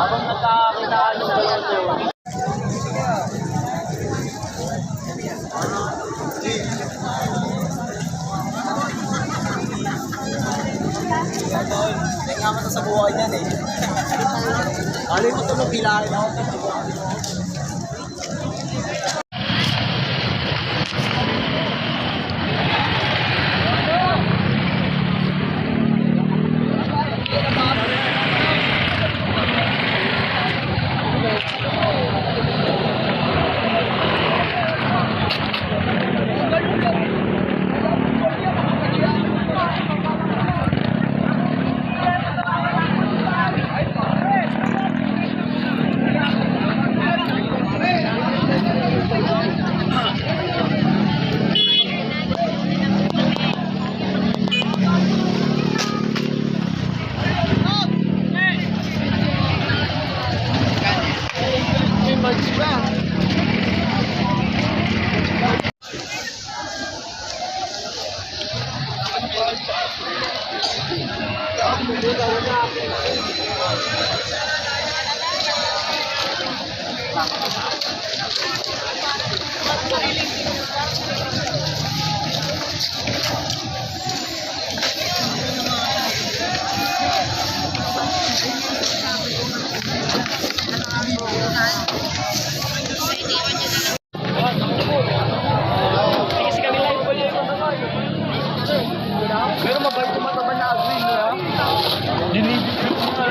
Habang nagkakakitaan ng dalawa doon. Tingnan mo sa buhay niyan eh. Alay mo ito nung pilahin ako. Pero mabait yung mataba na agri niya. Dinibig ko mga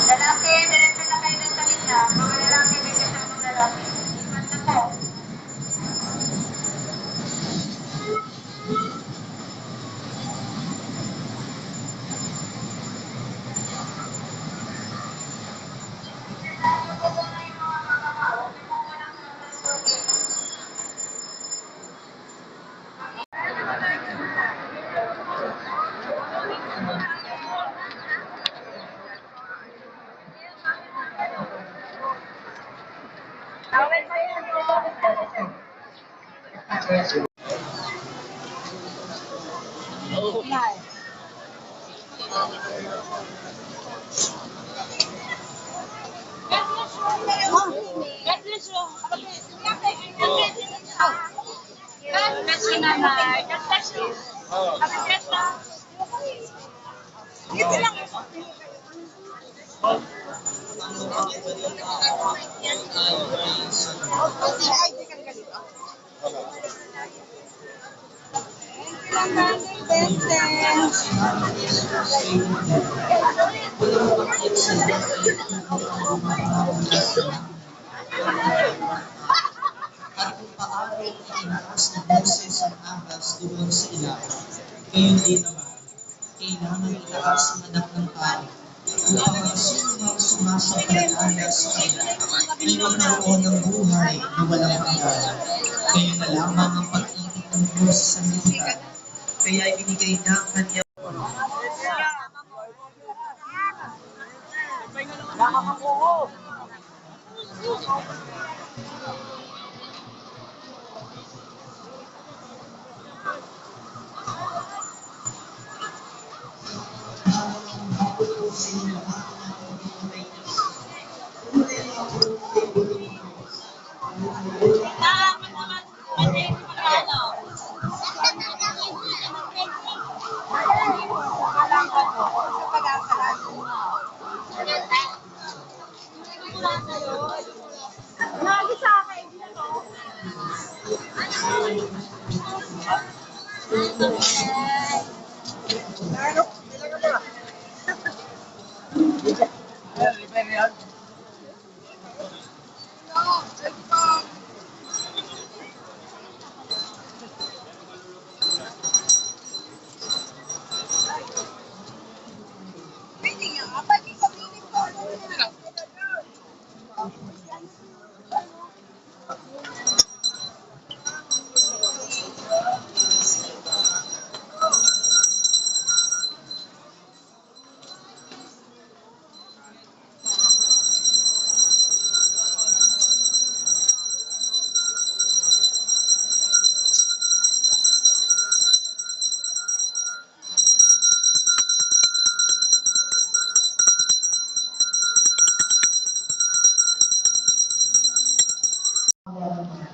Lalaki, diretso na kayo ng talina. Mga lalaki, diretso ng mga lalaki. Iman na po. Awal pa yun. At kung paari itinaas na boses ang ahas doon sa ilalim. Ngayon din naman, kailangan itaas ang anak ng tao upang ang sino mang sumasampalataya sa kanila ay magkaroon ng buhay na walang hanggan. Kaya na lamang ang pag-ibig ng Diyos sa sanlibutan. Kaya ibinigay niya ang kanyang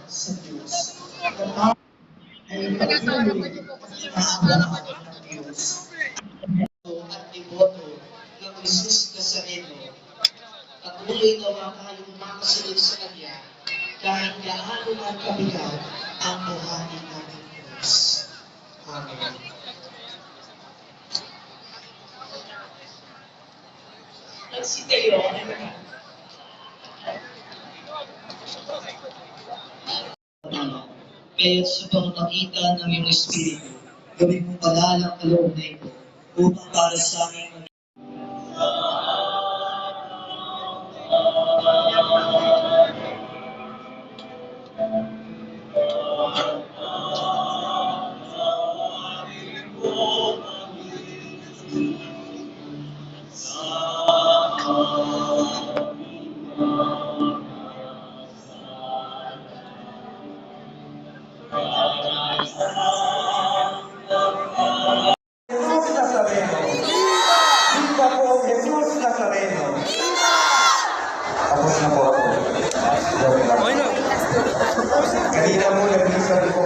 Sa Diyos. Ay patuloy na ng Diyos. At devoto ng Jesus Nazareno. Patuloy na makamahal makasunod sa Kanya kahit gaano man kabigat ang buhatin natin Diyos. Amen. Nagsitayo ang naman. Kaya sa pamamagitan ng iyong Espiritu, gawin mo banal ang kaloob na ito upang para sa aming Jesus Nazareno. Viva po Jesus Nazareno. Tapos na po ako. Kanina mo nag-isa po